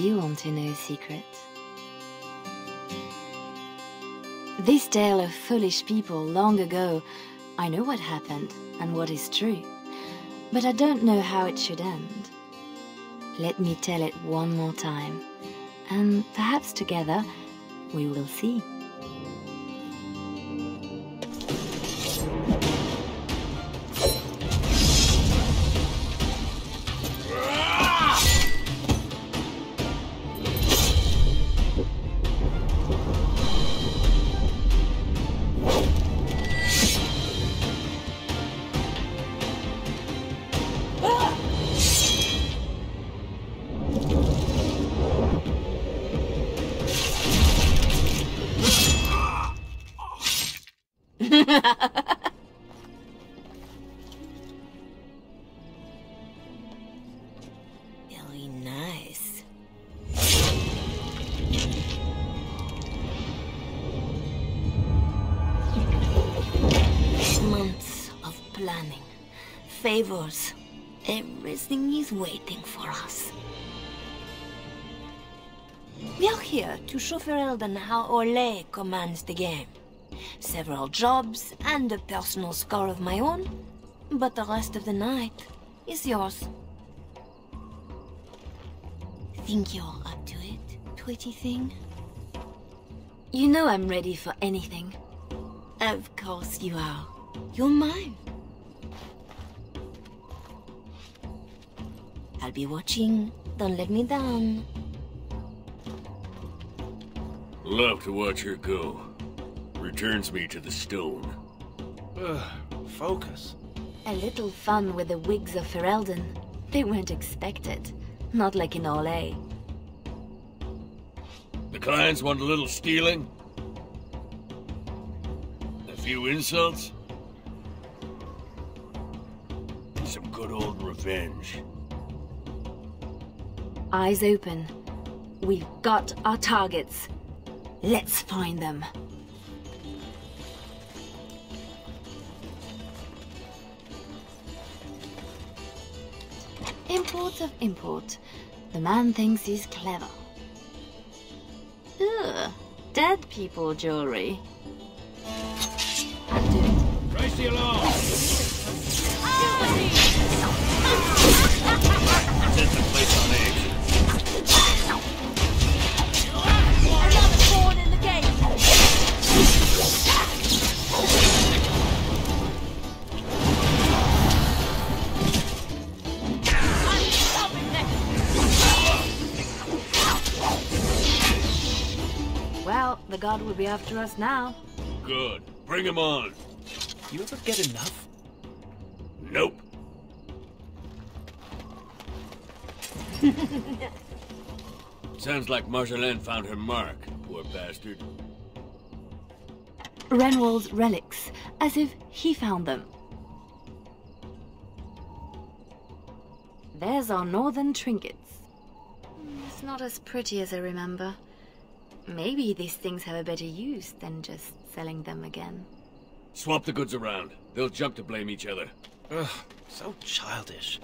you want to know a secret? This tale of foolish people long ago, I know what happened and what is true, but I don't know how it should end. Let me tell it one more time, and perhaps together we will see. Very nice. Months of planning, favors, everything is waiting for us. We are here to show Ferelden how Orleasian commands the game. Several jobs and a personal score of my own, but the rest of the night is yours. Think you're up to it, pretty thing? You know I'm ready for anything. Of course you are. You're mine. I'll be watching. Don't let me down. Love to watch her go. Returns me to the stone. Focus. A little fun with the wigs of Ferelden. They weren't expected. Not like in Orleasian. The clients want a little stealing? A few insults? Some good old revenge. Eyes open. We've got our targets. Let's find them. Import of import. The man thinks he's clever. Ugh, dead people jewelry. I'll do it. Raise the alarm! Set the place on edge. Another thorn in the gate! Well, the god will be after us now. Good. Bring him on. You ever get enough? Nope. Sounds like Marjolaine found her mark, poor bastard. Renwald's relics, as if he found them. There's our northern trinkets. It's not as pretty as I remember. Maybe these things have a better use than just selling them again. Swap the goods around. They'll jump to blame each other. Ugh, so childish.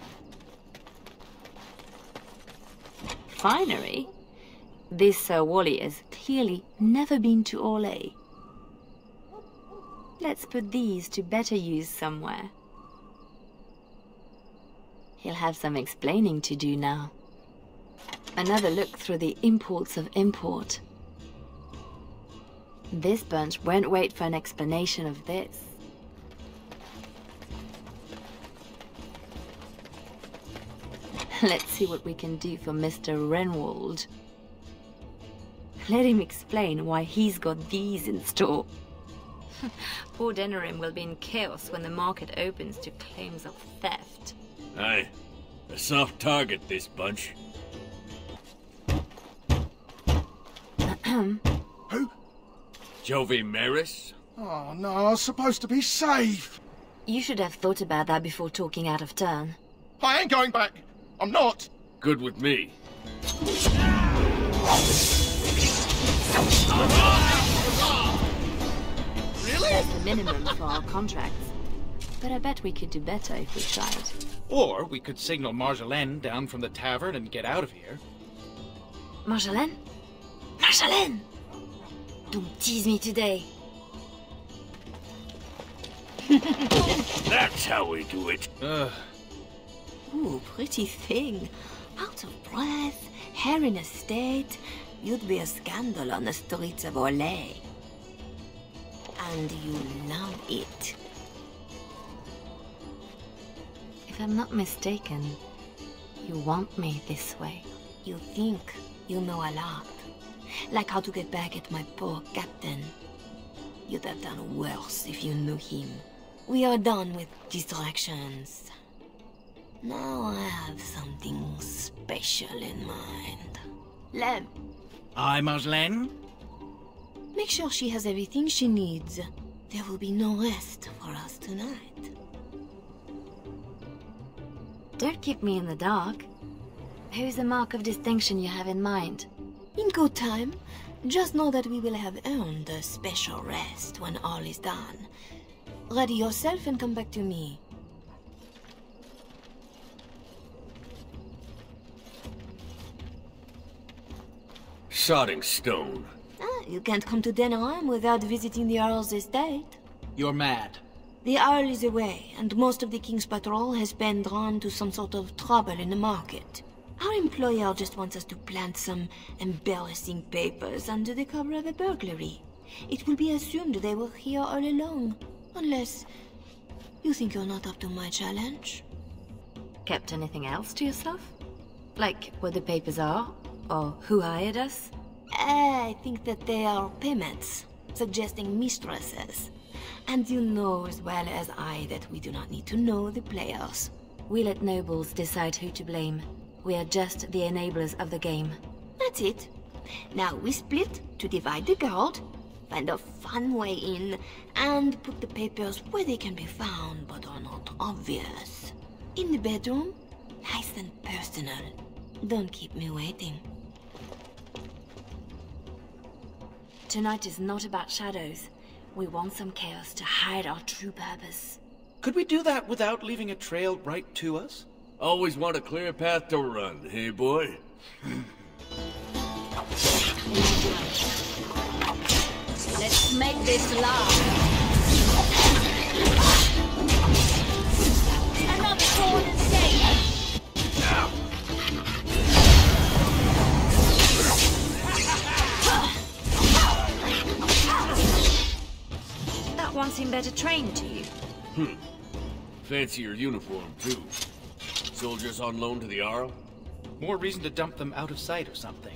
Finery? This Sir Wally has clearly never been to Orleasian. Let's put these to better use somewhere. He'll have some explaining to do now. Another look through the imports of import. This bunch won't wait for an explanation of this. Let's see what we can do for Mr. Renwald. Let him explain why he's got these in store. Poor Denerim will be in chaos when the market opens to claims of theft. Aye. A soft target, this bunch. Who? Jovi Maris? Oh no, I was supposed to be safe. You should have thought about that before talking out of turn. I ain't going back. I'm not. Good with me. Really? That's the minimum for our contracts. But I bet we could do better if we tried. Or we could signal Marjolaine down from the tavern and get out of here. Marjolaine? Marjolaine! Don't tease me today. That's how we do it. Ooh, pretty thing. Out of breath, hair in a state. You'd be a scandal on the streets of Orleans. And you love it. If I'm not mistaken, you want me this way. You think you know a lot. Like how to get back at my poor captain. You'd have done worse if you knew him. We are done with distractions. Now I have something special in mind. Lem, Aye, Marjolaine? make sure she has everything she needs. There will be no rest for us tonight. Don't keep me in the dark. Who's the mark of distinction you have in mind? In good time, just know that we will have earned a special rest when all is done. Ready yourself and come back to me. Sodding stone. You can't come to Denham without visiting the Earl's estate. You're mad. The Earl is away, and most of the King's patrol has been drawn to some sort of trouble in the market. Our employer just wants us to plant some embarrassing papers under the cover of a burglary. It will be assumed they were here all along, unless you think you're not up to my challenge. Kept anything else to yourself? Like what the papers are? Or who hired us? I think that they are payments, suggesting mistresses. And you know as well as I that we do not need to know the players. We let nobles decide who to blame. We are just the enablers of the game. That's it. Now we split to divide the gold, find a fun way in, and put the papers where they can be found but are not obvious. In the bedroom, nice and personal. Don't keep me waiting. Tonight is not about shadows. We want some chaos to hide our true purpose. Could we do that without leaving a trail right to us? Always want a clear path to run, hey boy? Let's make this last. Another sword and stake! That one seemed better trained to you. Fancy your uniform, too. Soldiers on loan to the Arl? More reason to dump them out of sight or something.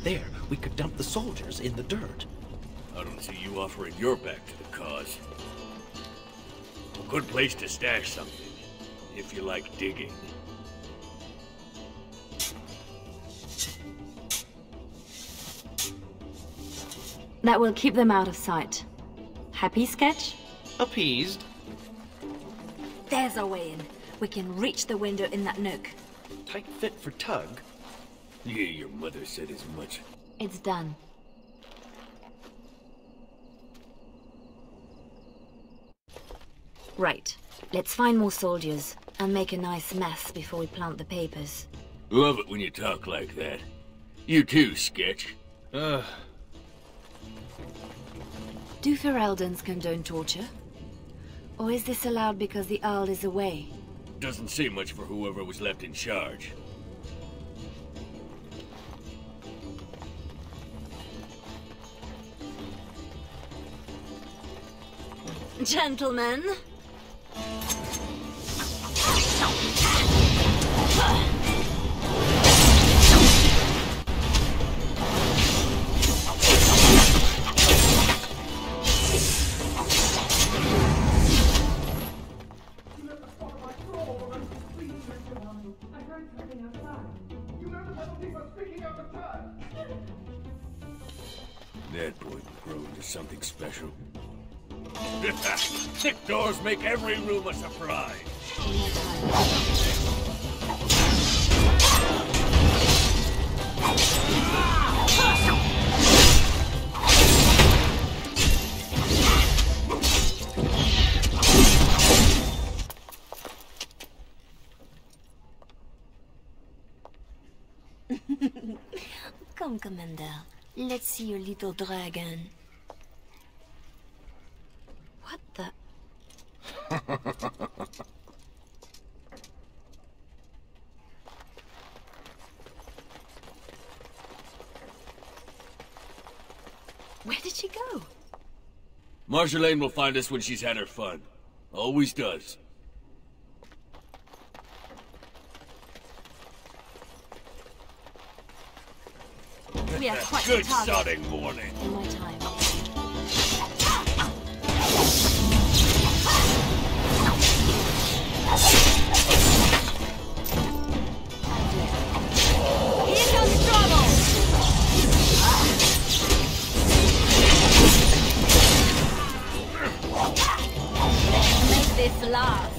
There, we could dump the soldiers in the dirt. I don't see you offering your back to the cause. A good place to stash something, if you like digging. That will keep them out of sight. Happy, Sketch? Appeased. There's our way in. We can reach the window in that nook. Tight fit for Tug. Yeah, your mother said as much. It's done. Right. Let's find more soldiers and make a nice mess before we plant the papers. Love it when you talk like that. You too, Sketch. Do Fereldens condone torture? Or is this allowed because the Earl is away? Doesn't say much for whoever was left in charge. Gentlemen. That boy will grow into something special. Thick doors make every room a surprise. One more time. Come, Commander. Let's see your little dragon. What the? Where did she go? Marjolaine will find us when she's had her fun. Always does. We are quite Good the target. sodding morning. In my time. Here comes trouble! Make this last.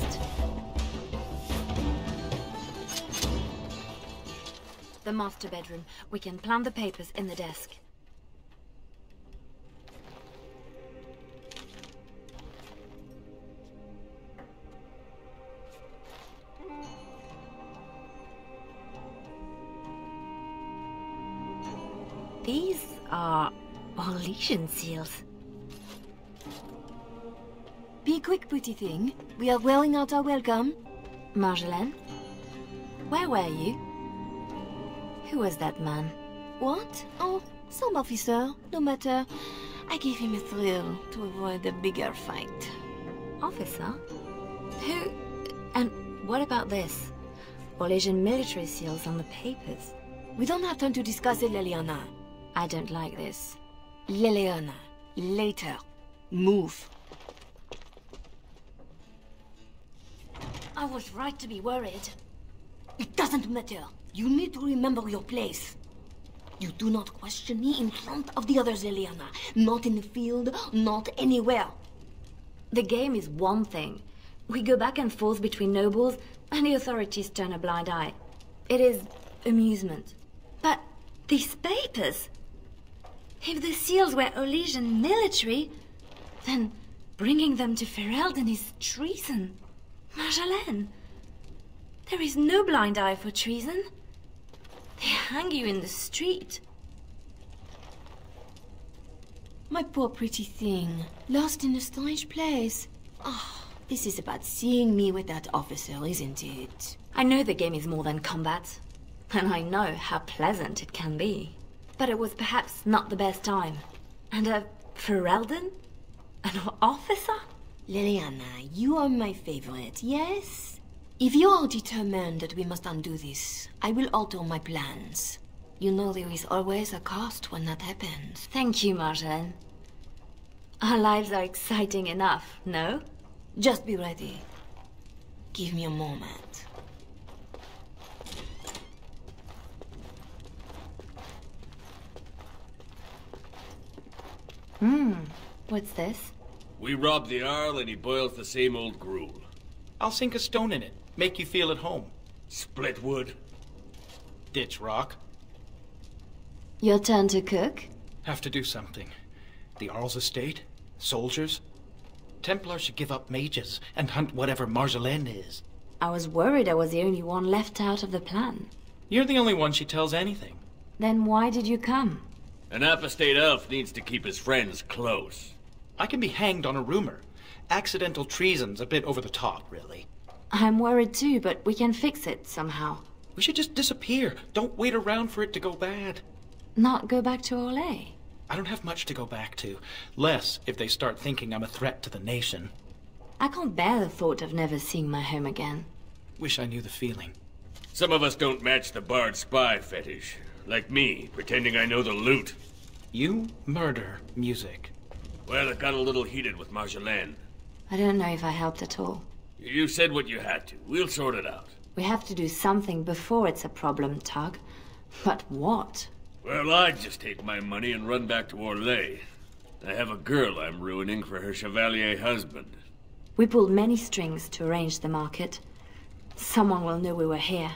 The master bedroom. We can plant the papers in the desk. These are Orleasian seals. Be quick, pretty thing. We are wearing out our welcome. Marjolaine? Where were you? Who was that man? What? Oh, some officer. No matter. I gave him a thrill to avoid a bigger fight. Officer? Who? And what about this? Orleasian military seals on the papers. We don't have time to discuss it, Leliana. I don't like this. Leliana, later. Move. I was right to be worried. It doesn't matter. You need to remember your place. You do not question me in front of the others, Leliana. Not in the field, not anywhere. The game is one thing. We go back and forth between nobles, and the authorities turn a blind eye. It is amusement. But these papers... If the seals were Orleasian military, then bringing them to Ferelden is treason. Marjolaine, there is no blind eye for treason. They hang you in the street. My poor pretty thing, lost in a strange place. Ah, this is about seeing me with that officer, isn't it? I know the game is more than combat, and I know how pleasant it can be. But it was perhaps not the best time. And a Ferelden? An officer? Leliana, you are my favorite, yes? If you are determined that we must undo this, I will alter my plans. You know there is always a cost when that happens. Thank you, Marjolaine. Our lives are exciting enough, no? Just be ready. Give me a moment. What's this? We rob the Arl and he boils the same old gruel. I'll sink a stone in it. Make you feel at home. Split wood. Ditch rock. Your turn to cook? Have to do something. The Arl's estate? Soldiers? Templar should give up mages and hunt whatever Marjolaine is. I was worried I was the only one left out of the plan. You're the only one she tells anything. Then why did you come? An apostate elf needs to keep his friends close. I can be hanged on a rumor. Accidental treason's a bit over the top, really. I'm worried too, but we can fix it somehow. We should just disappear. Don't wait around for it to go bad. Not go back to Orlais? I don't have much to go back to. Less if they start thinking I'm a threat to the nation. I can't bear the thought of never seeing my home again. Wish I knew the feeling. Some of us don't match the bard spy fetish. Like me, pretending I know the loot. You murder music. Well, it got a little heated with Marjolaine. I don't know if I helped at all. You said what you had to. We'll sort it out. We have to do something before it's a problem, Tug. But what? Well, I'd just take my money and run back to Orleans. I have a girl I'm ruining for her chevalier husband. We pulled many strings to arrange the market. Someone will know we were here.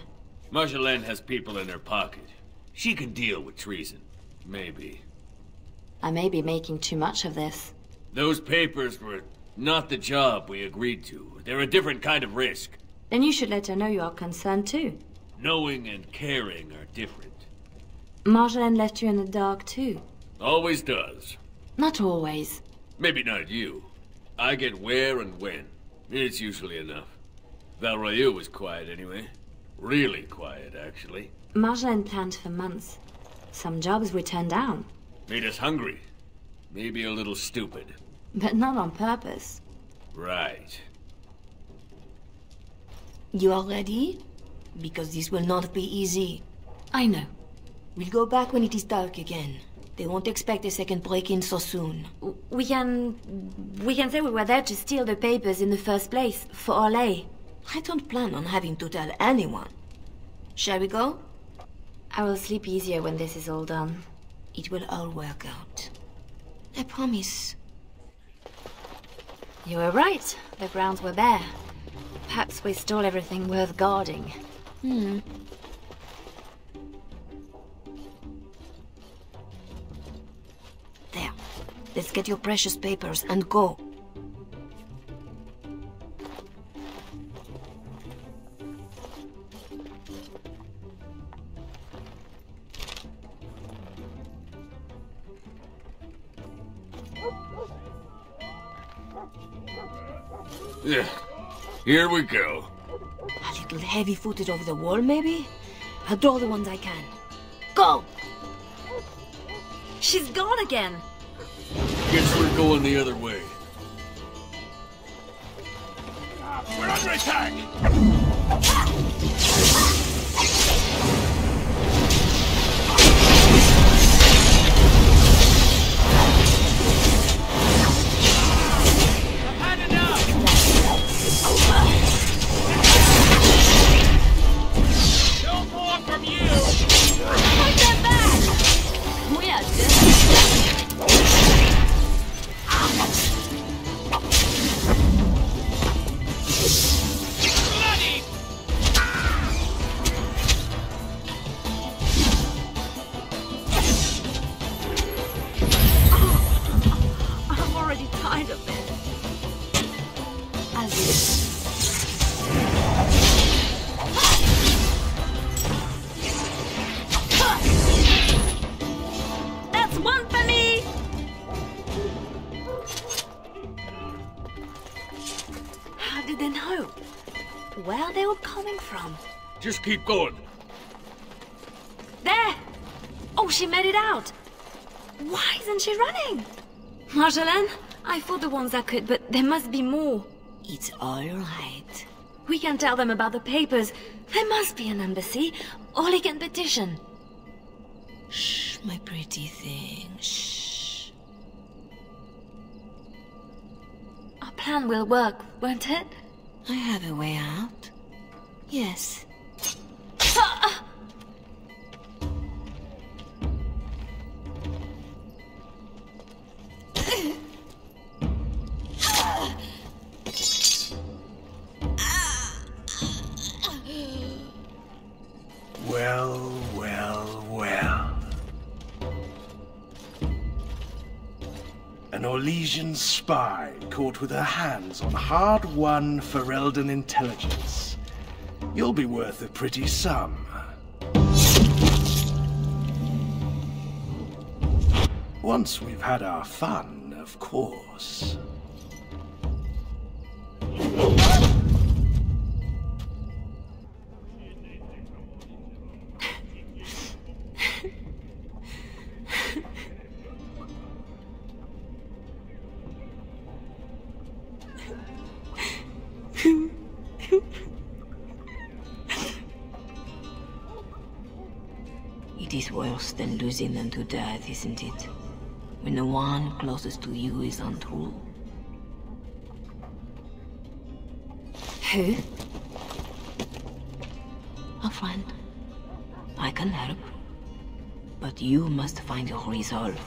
Marjolaine has people in her pocket. She can deal with treason. Maybe. I may be making too much of this. Those papers were not the job we agreed to. They're a different kind of risk. Then you should let her know you are concerned too. Knowing and caring are different. Marjolaine left you in the dark too. Always does. Not always. Maybe not you. I get where and when. It's usually enough. Valrayu was quiet anyway. Really quiet, actually. Marjolaine planned for months. Some jobs we turned down. Made us hungry. Maybe a little stupid. But not on purpose. Right. You are ready? Because this will not be easy. I know. We'll go back when it is dark again. They won't expect a second break-in so soon. We can say we were there to steal the papers in the first place, for Orlais. I don't plan on having to tell anyone. Shall we go? I will sleep easier when this is all done. It will all work out. I promise. You were right. The grounds were bare. Perhaps we stole everything worth guarding. There. Let's get your precious papers and go. Yeah. Here we go. A little heavy-footed over the wall, maybe? I'll draw the ones I can. Go! She's gone again! Guess we're going the other way. We're under attack! Where are they all coming from? Just keep going. There! Oh, she made it out! Why isn't she running? Marjolaine, I fought the ones that could, but there must be more. It's all right. We can tell them about the papers. There must be an embassy. Orleasian petition. Shh, my pretty thing. Shh. Our plan will work, won't it? I have a way out. Yes. Well, well, well. An Orleasian spy caught with her hands on hard-won Ferelden intelligence. You'll be worth a pretty sum. Once we've had our fun, of course. It is worse than losing them to death, isn't it? When the one closest to you is untrue. Who? A friend. I can help. But you must find your resolve.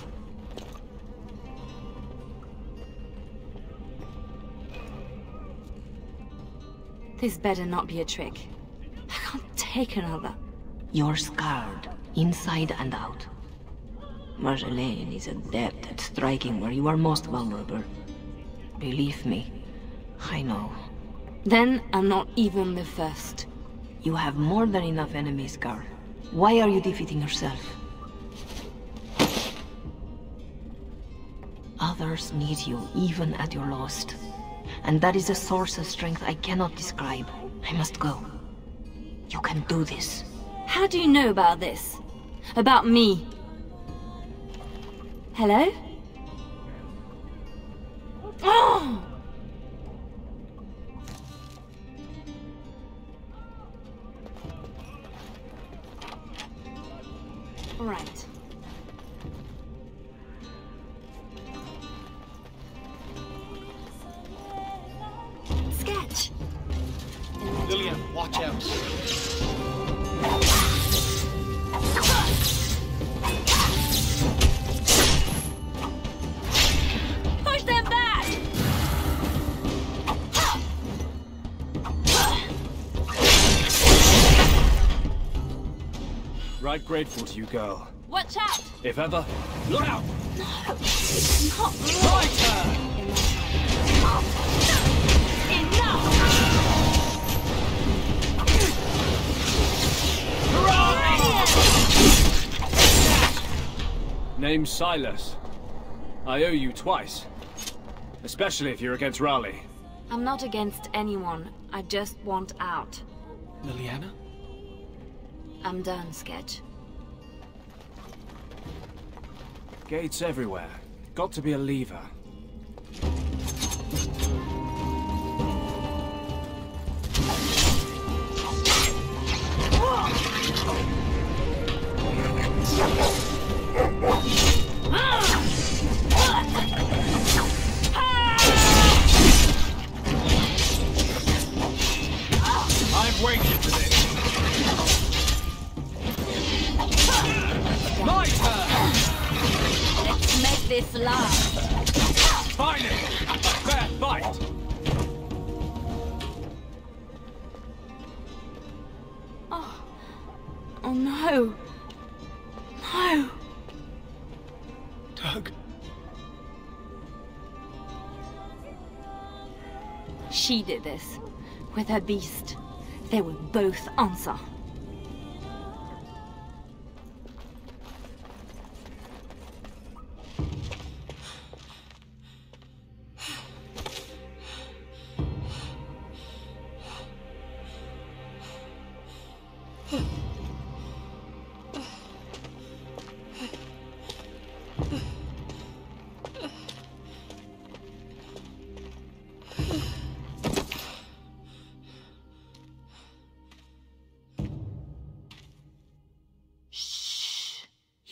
This better not be a trick. I can't take another. You're scarred, inside and out. Marjolaine is adept at striking where you are most vulnerable. Believe me, I know. Then I'm not even the first. You have more than enough enemies, girl. Why are you defeating yourself? Others need you, even at your lowest. And that is a source of strength I cannot describe. I must go. You can do this. How do you know about this? About me? Hello? Oh! Right. Sketch! Leliana, watch out. Push them back! Right grateful to you, girl. Watch out! If ever, look out! It's not Right her! Name's Silas. I owe you twice. Especially if you're against Raleigh. I'm not against anyone. I just want out. Leliana? I'm done, Sketch. Gates everywhere. Got to be a lever. I've waited for this. My turn! Let's make this last. Finally! A fair fight! Oh no. No. Doug? She did this. With her beast. They will both answer.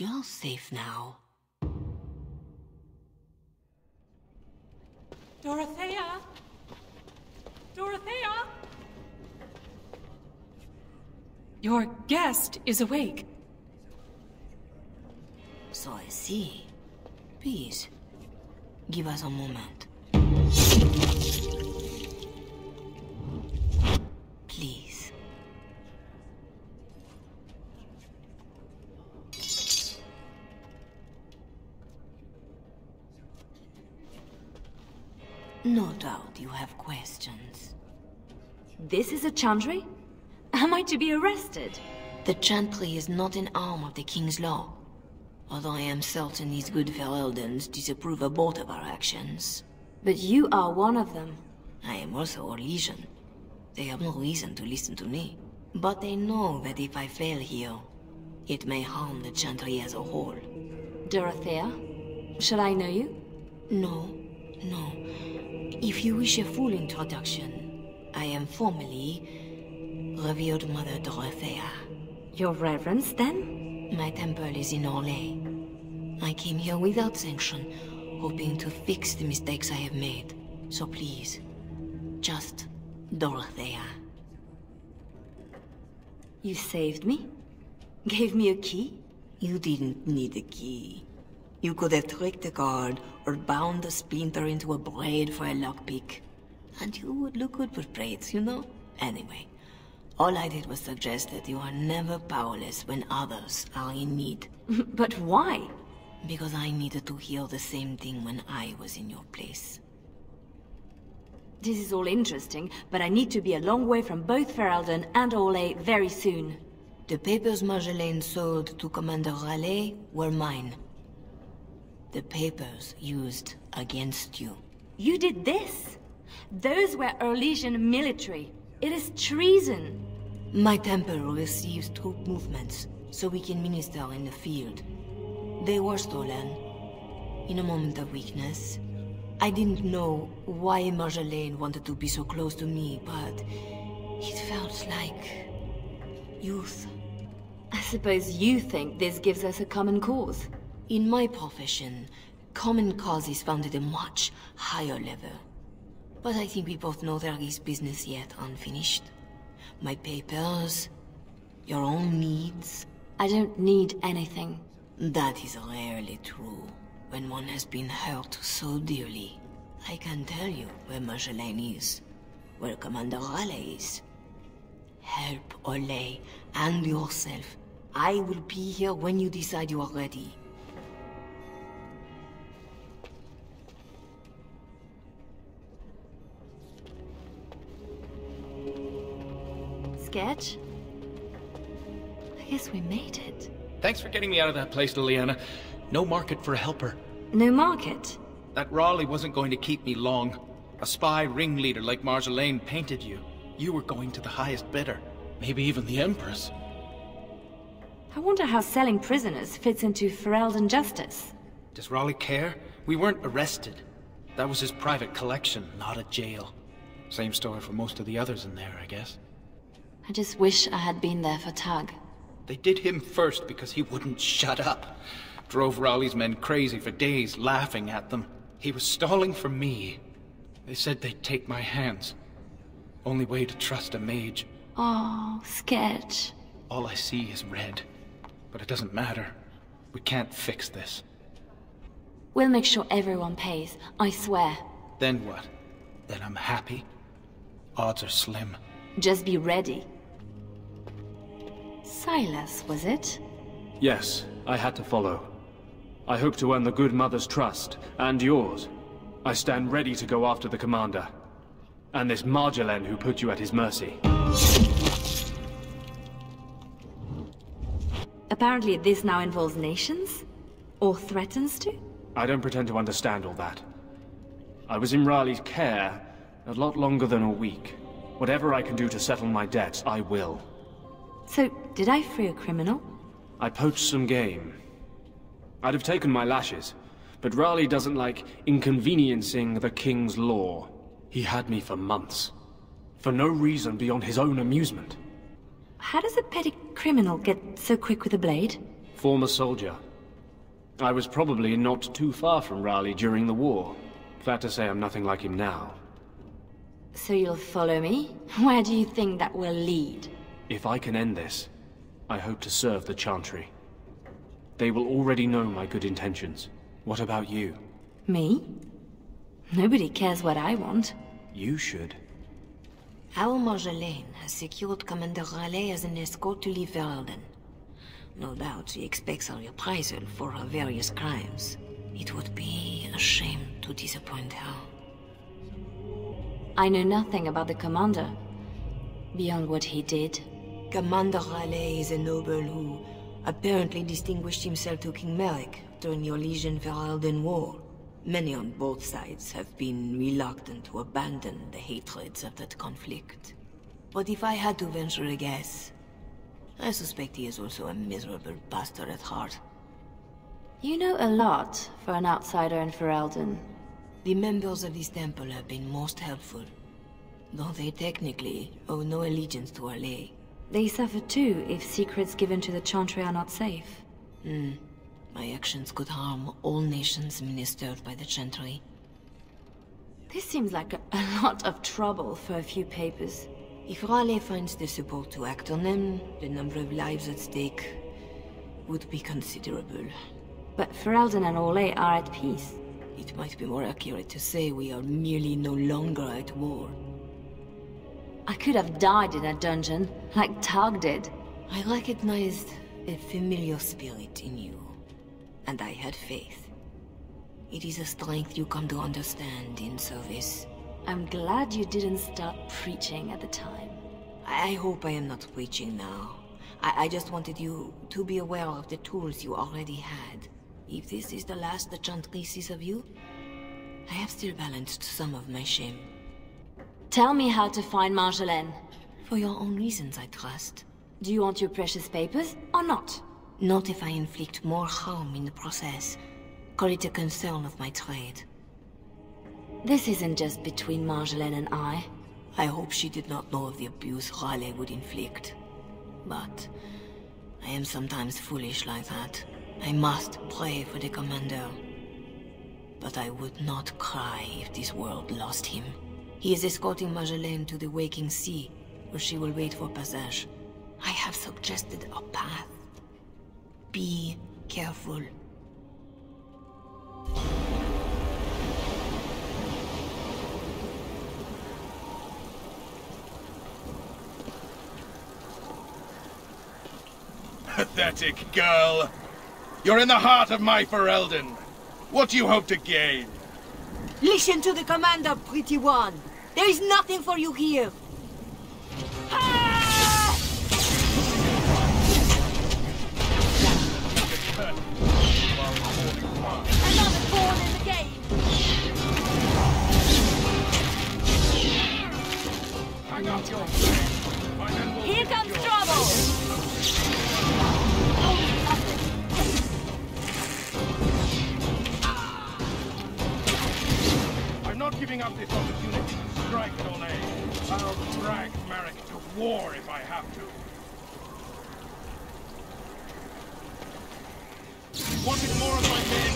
You're safe now. Dorothea? Dorothea? Your guest is awake. So I see. Please, give us a moment. Please. No doubt you have questions. This is a chantry? Am I to be arrested? The chantry is not an arm of the king's law. Although I am certain these good Fereldens disapprove of both of our actions. But you are one of them. I am also Orleasian. They have no reason to listen to me. But they know that if I fail here, it may harm the chantry as a whole. Dorothea? Shall I know you? No, no. If you wish a full introduction, I am formally Revered Mother Dorothea. Your reverence, then? My temple is in Orleans. I came here without sanction, hoping to fix the mistakes I have made. So please, just Dorothea. You saved me? Gave me a key? You didn't need a key. You could have tricked the guard, or bound a splinter into a braid for a lockpick. And you would look good with braids, you know? Anyway, all I did was suggest that you are never powerless when others are in need. But why? Because I needed to hear the same thing when I was in your place. This is all interesting, but I need to be a long way from both Ferelden and Orle very soon. The papers Marjolaine sold to Commander Raleigh were mine. The papers used against you. You did this? Those were Orleasian military. It is treason. My temple receives troop movements, so we can minister in the field. They were stolen. In a moment of weakness. I didn't know why Marjolaine wanted to be so close to me, but it felt like youth. I suppose you think this gives us a common cause. In my profession, common cause is found at a much higher level. But I think we both know there is business yet unfinished. My papers, your own needs. I don't need anything. That is rarely true. When one has been hurt so dearly, I can tell you where Marjolaine is, where Commander Raleigh is. Help Orle and yourself. I will be here when you decide you are ready. Sketch? I guess we made it. Thanks for getting me out of that place, Leliana. No market for a helper. No market? That Raleigh wasn't going to keep me long. A spy ringleader like Marjolaine painted you. You were going to the highest bidder. Maybe even the Empress. I wonder how selling prisoners fits into Ferelden justice. Does Raleigh care? We weren't arrested. That was his private collection, not a jail. Same story for most of the others in there, I guess. I just wish I had been there for Tug. They did him first because he wouldn't shut up. Drove Raleigh's men crazy for days, laughing at them. He was stalling for me. They said they'd take my hands. Only way to trust a mage. Oh, Sketch. All I see is red. But it doesn't matter. We can't fix this. We'll make sure everyone pays, I swear. Then what? Then I'm happy? Odds are slim. Just be ready. Silas, was it? Yes, I had to follow. I hope to earn the good mother's trust, and yours. I stand ready to go after the commander. And this Marjolaine who put you at his mercy. Apparently this now involves nations? Or threatens to? I don't pretend to understand all that. I was in Raleigh's care a lot longer than a week. Whatever I can do to settle my debts, I will. So, did I free a criminal? I poached some game. I'd have taken my lashes, but Raleigh doesn't like inconveniencing the king's law. He had me for months. For no reason beyond his own amusement. How does a petty criminal get so quick with a blade? Former soldier. I was probably not too far from Raleigh during the war. Glad to say I'm nothing like him now. So you'll follow me? Where do you think that will lead? If I can end this, I hope to serve the Chantry. They will already know my good intentions. What about you? Me? Nobody cares what I want. You should. Our Marjolaine has secured Commander Raleigh as an escort to leave Ferelden. No doubt she expects a reprisal for her various crimes. It would be a shame to disappoint her. I know nothing about the commander, beyond what he did. Commander Raleigh is a noble who apparently distinguished himself to King Merrick during the Orleasian-Ferelden War. Many on both sides have been reluctant to abandon the hatreds of that conflict. But if I had to venture a guess, I suspect he is also a miserable bastard at heart. You know a lot for an outsider in Ferelden. The members of this temple have been most helpful, though they technically owe no allegiance to Orle. They suffer too if secrets given to the Chantry are not safe. My actions could harm all nations ministered by the Chantry. This seems like a lot of trouble for a few papers. If Raleigh finds the support to act on them, the number of lives at stake would be considerable. But Ferelden and Orle are at peace. It might be more accurate to say we are merely no longer at war. I could have died in a dungeon, like Tag did. I recognized a familiar spirit in you, and I had faith. It is a strength you come to understand in service. I'm glad you didn't start preaching at the time. I hope I am not preaching now. I just wanted you to be aware of the tools you already had. If this is the last the Chantry sees of you, I have still balanced some of my shame. Tell me how to find Marjolaine. For your own reasons, I trust. Do you want your precious papers, or not? Not if I inflict more harm in the process. Call it a concern of my trade. This isn't just between Marjolaine and I. I hope she did not know of the abuse Raleigh would inflict. But I am sometimes foolish like that. I must pray for the commander. But I would not cry if this world lost him. He is escorting Marjolaine to the waking sea, where she will wait for passage. I have suggested a path. Be careful. Pathetic girl. You're in the heart of my Ferelden. What do you hope to gain? Listen to the commander, pretty one. There is nothing for you here. Ah! Another pawn in the game. Hang up your head. Here comes trouble. I'm not giving up this opportunity to strike at Orleasian. I'll drag Marek to war if I have to. Wanted more of my men.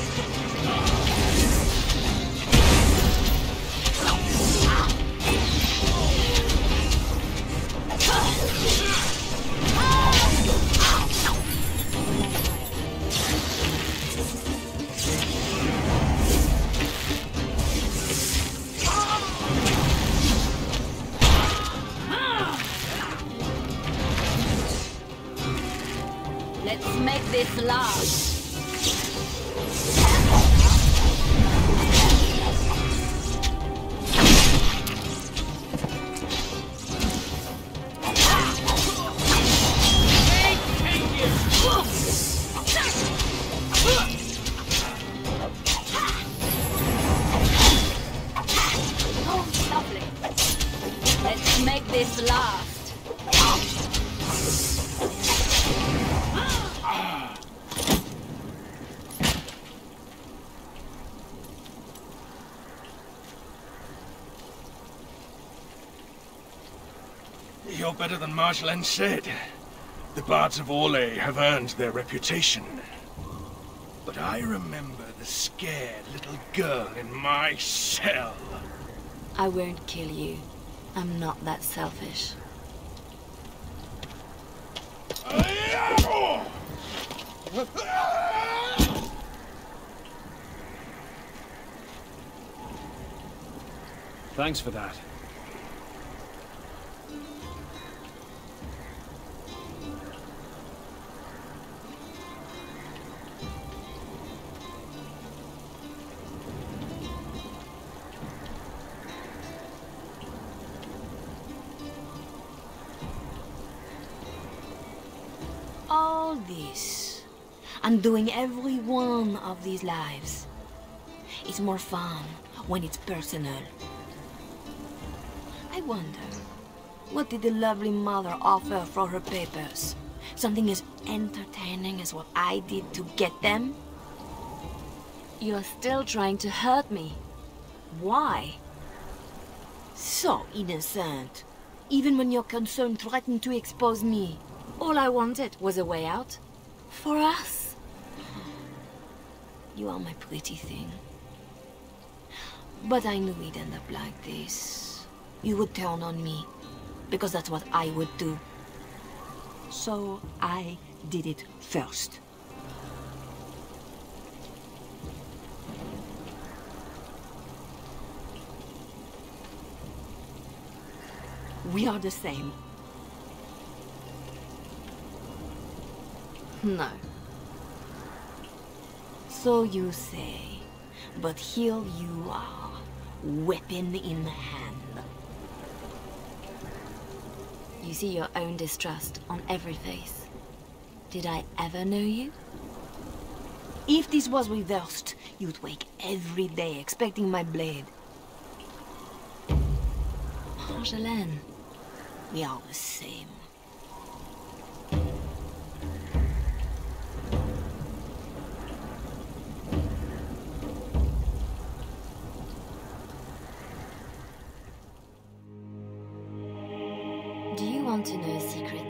Let's make this last. Oh, lovely. Let's make this last. You're better than Marjolaine said. The bards of Orlais have earned their reputation. But I remember the scared little girl in my cell. I won't kill you. I'm not that selfish. Thanks for that. All this, undoing every one of these lives, is more fun when it's personal. I wonder, what did the lovely mother offer for her papers? Something as entertaining as what I did to get them? You're still trying to hurt me. Why? So innocent. Even when your concern threatened to expose me. All I wanted was a way out. For us. You are my pretty thing. But I knew we'd end up like this. You would turn on me, because that's what I would do. So I did it first. We are the same. No. So you say. But here you are, weapon in hand. You see your own distrust on every face. Did I ever know you? If this was reversed, you'd wake every day expecting my blade. Marjolaine. We are the same. Do you want to know a secret?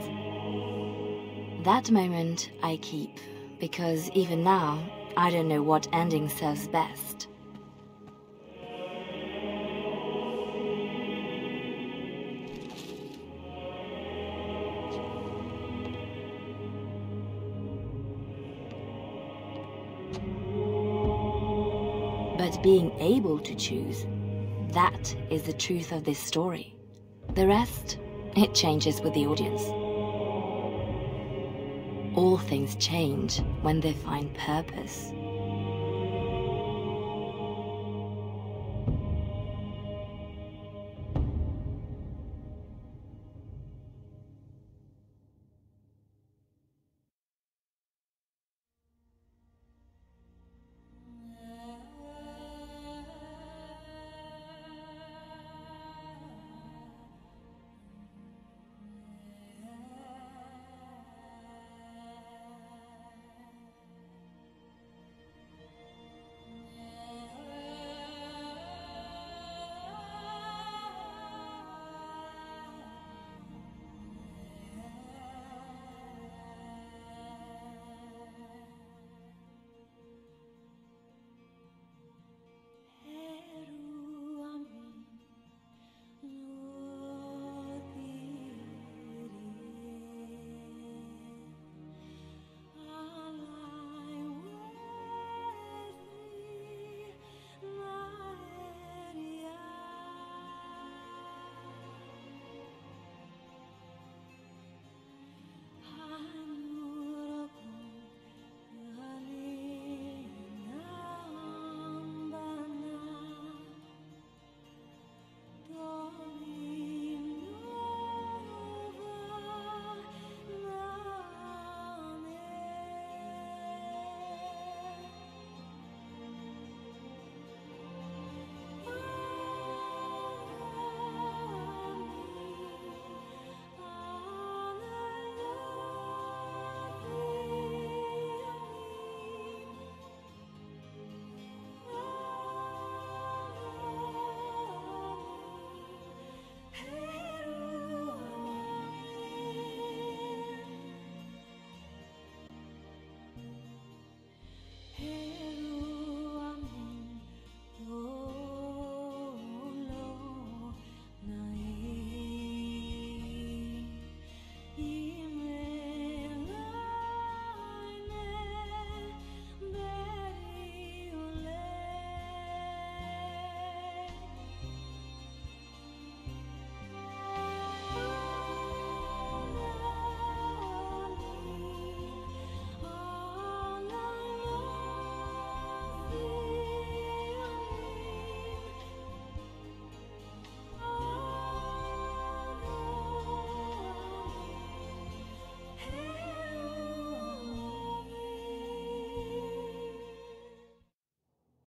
That moment I keep, because even now, I don't know what ending serves best. But being able to choose, that is the truth of this story. The rest, it changes with the audience. All things change when they find purpose.